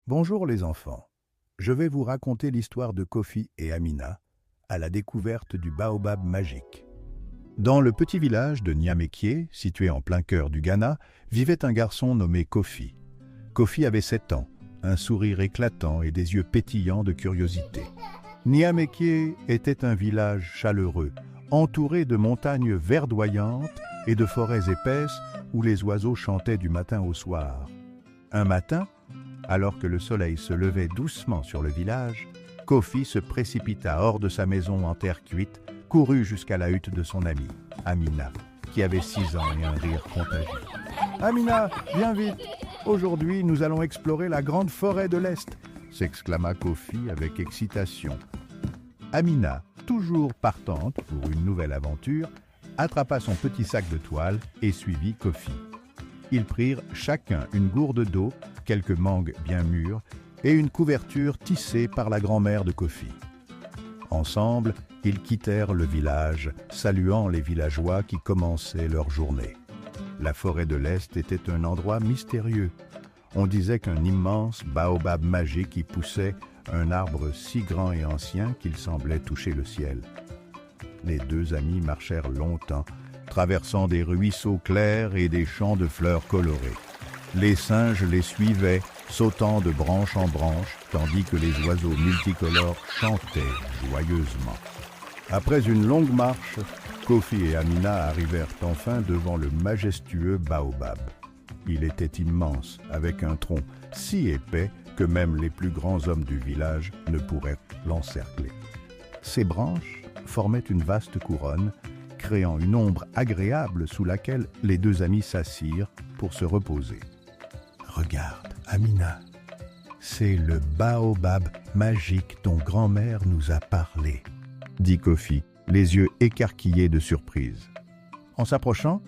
Bonjour les enfants. Je vais vous raconter l'histoire de Kofi et Amina à la découverte du baobab magique. Dans le petit village de Niamekie, situé en plein cœur du Ghana, vivait un garçon nommé Kofi. Kofi avait 7 ans, un sourire éclatant et des yeux pétillants de curiosité. Niamekie était un village chaleureux, entouré de montagnes verdoyantes et de forêts épaisses où les oiseaux chantaient du matin au soir. Un matin, alors que le soleil se levait doucement sur le village, Kofi se précipita hors de sa maison en terre cuite, courut jusqu'à la hutte de son amie, Amina, qui avait 6 ans et un rire contagieux. « Amina, viens vite! Aujourd'hui, nous allons explorer la grande forêt de l'Est !» s'exclama Kofi avec excitation. Amina, toujours partante pour une nouvelle aventure, attrapa son petit sac de toile et suivit Kofi. Ils prirent chacun une gourde d'eau, quelques mangues bien mûres et une couverture tissée par la grand-mère de Kofi. Ensemble, ils quittèrent le village, saluant les villageois qui commençaient leur journée. La forêt de l'Est était un endroit mystérieux. On disait qu'un immense baobab magique y poussait, un arbre si grand et ancien qu'il semblait toucher le ciel. Les deux amis marchèrent longtemps, traversant des ruisseaux clairs et des champs de fleurs colorées. Les singes les suivaient, sautant de branche en branche, tandis que les oiseaux multicolores chantaient joyeusement. Après une longue marche, Kofi et Amina arrivèrent enfin devant le majestueux baobab. Il était immense, avec un tronc si épais que même les plus grands hommes du village ne pourraient l'encercler. Ses branches formaient une vaste couronne, créant une ombre agréable sous laquelle les deux amis s'assirent pour se reposer. « Regarde, Amina, c'est le baobab magique dont grand-mère nous a parlé, » dit Kofi, les yeux écarquillés de surprise. En s'approchant,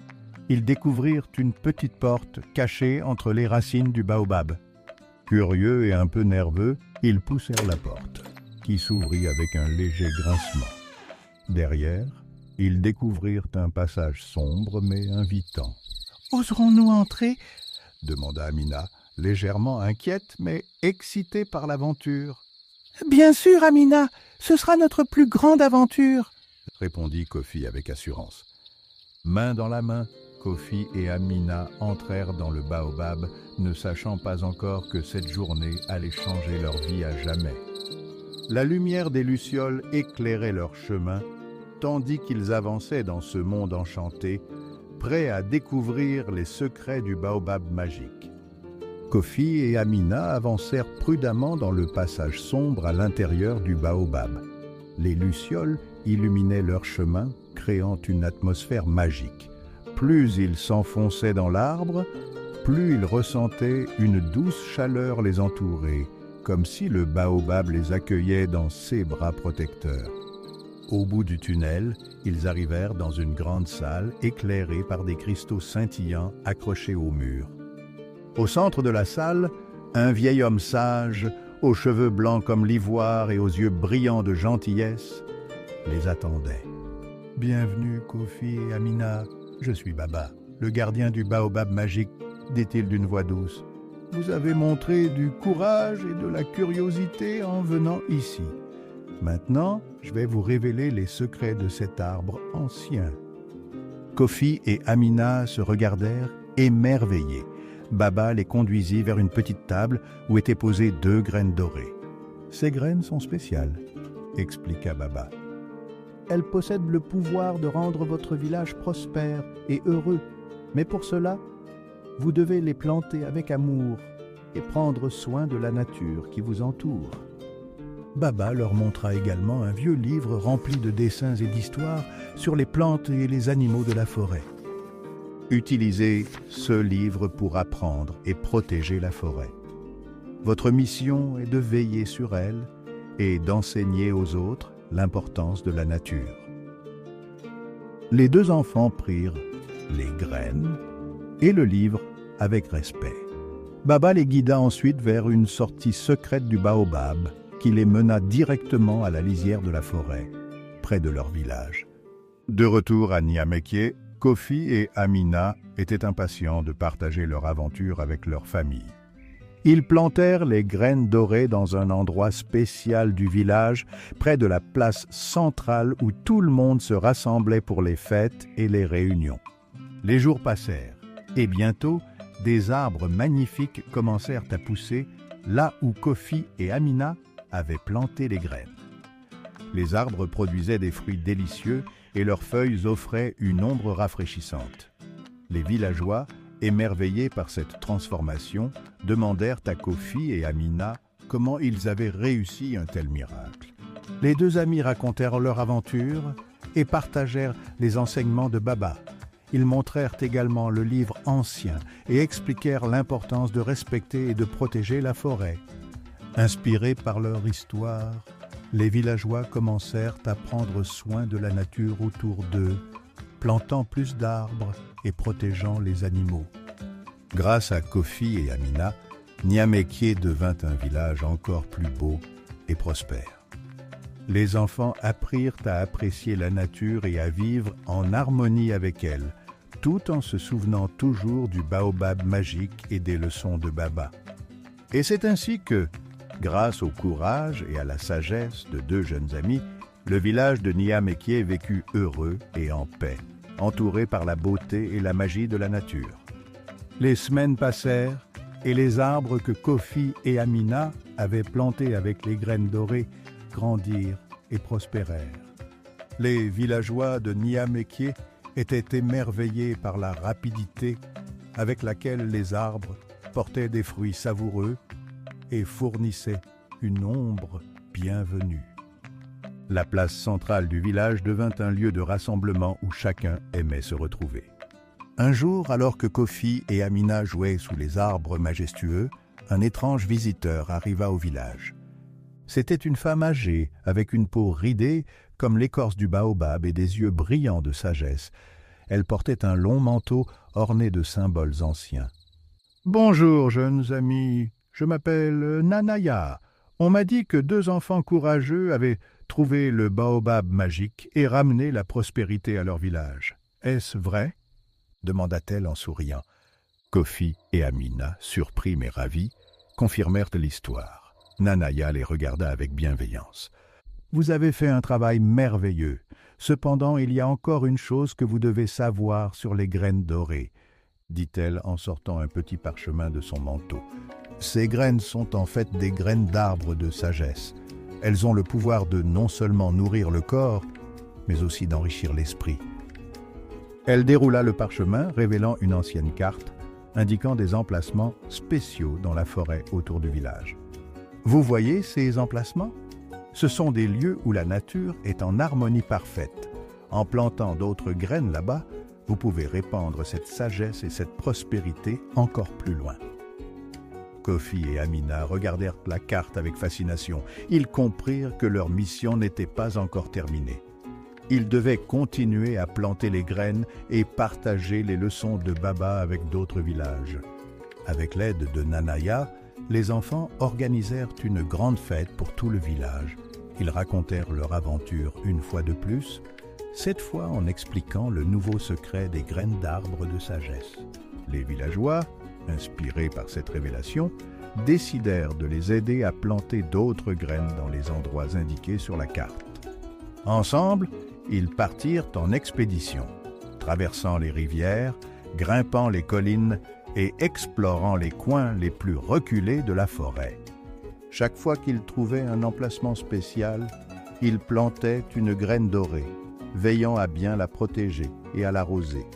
ils découvrirent une petite porte cachée entre les racines du baobab. Curieux et un peu nerveux, ils poussèrent la porte, qui s'ouvrit avec un léger grincement. Derrière, ils découvrirent un passage sombre mais invitant. « Oserons-nous entrer ?» demanda Amina, légèrement inquiète mais excitée par l'aventure. « Bien sûr, Amina, ce sera notre plus grande aventure !» répondit Kofi avec assurance. Main dans la main, Kofi et Amina entrèrent dans le baobab, ne sachant pas encore que cette journée allait changer leur vie à jamais. La lumière des lucioles éclairait leur chemin, tandis qu'ils avançaient dans ce monde enchanté, prêts à découvrir les secrets du baobab magique. Kofi et Amina avancèrent prudemment dans le passage sombre à l'intérieur du baobab. Les lucioles illuminaient leur chemin, créant une atmosphère magique. Plus ils s'enfonçaient dans l'arbre, plus ils ressentaient une douce chaleur les entourer, comme si le baobab les accueillait dans ses bras protecteurs. Au bout du tunnel, ils arrivèrent dans une grande salle éclairée par des cristaux scintillants accrochés au mur. Au centre de la salle, un vieil homme sage, aux cheveux blancs comme l'ivoire et aux yeux brillants de gentillesse, les attendait. « Bienvenue, Kofi et Amina, je suis Baba, le gardien du baobab magique, » dit-il d'une voix douce. « Vous avez montré du courage et de la curiosité en venant ici. Maintenant, je vais vous révéler les secrets de cet arbre ancien. » Kofi et Amina se regardèrent émerveillés. Baba les conduisit vers une petite table où étaient posées 2 graines dorées. « Ces graines sont spéciales, » expliqua Baba. « Elles possèdent le pouvoir de rendre votre village prospère et heureux. Mais pour cela, vous devez les planter avec amour et prendre soin de la nature qui vous entoure. » Baba leur montra également un vieux livre rempli de dessins et d'histoires sur les plantes et les animaux de la forêt. Utilisez ce livre pour apprendre et protéger la forêt. Votre mission est de veiller sur elle et d'enseigner aux autres l'importance de la nature. Les 2 enfants prirent les graines et le livre avec respect. Baba les guida ensuite vers une sortie secrète du baobab qui les mena directement à la lisière de la forêt, près de leur village. De retour à Niamekie, Kofi et Amina étaient impatients de partager leur aventure avec leur famille. Ils plantèrent les graines dorées dans un endroit spécial du village, près de la place centrale où tout le monde se rassemblait pour les fêtes et les réunions. Les jours passèrent, et bientôt, des arbres magnifiques commencèrent à pousser là où Kofi et Amina avaient planté les graines. Les arbres produisaient des fruits délicieux et leurs feuilles offraient une ombre rafraîchissante. Les villageois, émerveillés par cette transformation, demandèrent à Kofi et Amina comment ils avaient réussi un tel miracle. Les deux amis racontèrent leur aventure et partagèrent les enseignements de Baba. Ils montrèrent également le livre ancien et expliquèrent l'importance de respecter et de protéger la forêt. Inspirés par leur histoire, les villageois commencèrent à prendre soin de la nature autour d'eux, plantant plus d'arbres et protégeant les animaux. Grâce à Kofi et Amina, Niamekié devint un village encore plus beau et prospère. Les enfants apprirent à apprécier la nature et à vivre en harmonie avec elle, tout en se souvenant toujours du baobab magique et des leçons de Baba. Et c'est ainsi que, grâce au courage et à la sagesse de deux jeunes amis, le village de Niamekié vécut heureux et en paix, entouré par la beauté et la magie de la nature. Les semaines passèrent et les arbres que Kofi et Amina avaient plantés avec les graines dorées grandirent et prospérèrent. Les villageois de Niamekié étaient émerveillés par la rapidité avec laquelle les arbres portaient des fruits savoureux et fournissaient une ombre bienvenue. La place centrale du village devint un lieu de rassemblement où chacun aimait se retrouver. Un jour, alors que Kofi et Amina jouaient sous les arbres majestueux, un étrange visiteur arriva au village. C'était une femme âgée, avec une peau ridée comme l'écorce du baobab et des yeux brillants de sagesse. Elle portait un long manteau orné de symboles anciens. « Bonjour, jeunes amis, je m'appelle Nanaya. On m'a dit que deux enfants courageux avaient trouvé le baobab magique et ramené la prospérité à leur village. Est-ce vrai ?» demanda-t-elle en souriant. Kofi et Amina, surpris mais ravis, confirmèrent l'histoire. Nanaya les regarda avec bienveillance. « Vous avez fait un travail merveilleux. Cependant, il y a encore une chose que vous devez savoir sur les graines dorées, » dit-elle en sortant un petit parchemin de son manteau. « Ces graines sont en fait des graines d'arbres de sagesse. Elles ont le pouvoir de non seulement nourrir le corps, mais aussi d'enrichir l'esprit. » Elle déroula le parchemin, révélant une ancienne carte, indiquant des emplacements spéciaux dans la forêt autour du village. Vous voyez ces emplacements ? Ce sont des lieux où la nature est en harmonie parfaite. En plantant d'autres graines là-bas, vous pouvez répandre cette sagesse et cette prospérité encore plus loin. Kofi et Amina regardèrent la carte avec fascination. Ils comprirent que leur mission n'était pas encore terminée. Ils devaient continuer à planter les graines et partager les leçons de Baba avec d'autres villages. Avec l'aide de Nanaya, les enfants organisèrent une grande fête pour tout le village. Ils racontèrent leur aventure une fois de plus, cette fois en expliquant le nouveau secret des graines d'arbres de sagesse. Les villageois, inspirés par cette révélation, décidèrent de les aider à planter d'autres graines dans les endroits indiqués sur la carte. Ensemble, ils partirent en expédition, traversant les rivières, grimpant les collines et explorant les coins les plus reculés de la forêt. Chaque fois qu'ils trouvaient un emplacement spécial, ils plantaient une graine dorée, veillant à bien la protéger et à l'arroser.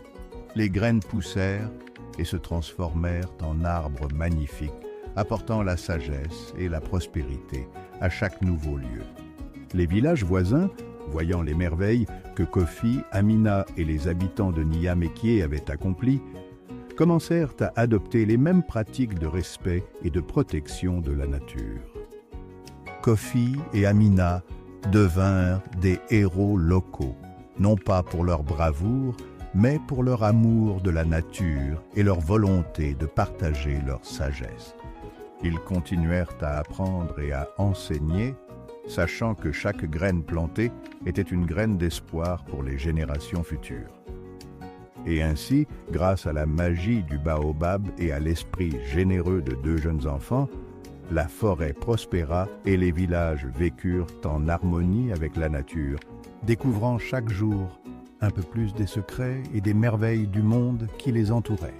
Les graines poussèrent et se transformèrent en arbres magnifiques, apportant la sagesse et la prospérité à chaque nouveau lieu. Les villages voisins, voyant les merveilles que Kofi, Amina et les habitants de Niamekié avaient accomplies, commencèrent à adopter les mêmes pratiques de respect et de protection de la nature. Kofi et Amina devinrent des héros locaux, non pas pour leur bravoure, mais pour leur amour de la nature et leur volonté de partager leur sagesse. Ils continuèrent à apprendre et à enseigner, sachant que chaque graine plantée était une graine d'espoir pour les générations futures. Et ainsi, grâce à la magie du baobab et à l'esprit généreux de deux jeunes enfants, la forêt prospéra et les villages vécurent en harmonie avec la nature, découvrant chaque jour un peu plus des secrets et des merveilles du monde qui les entourait.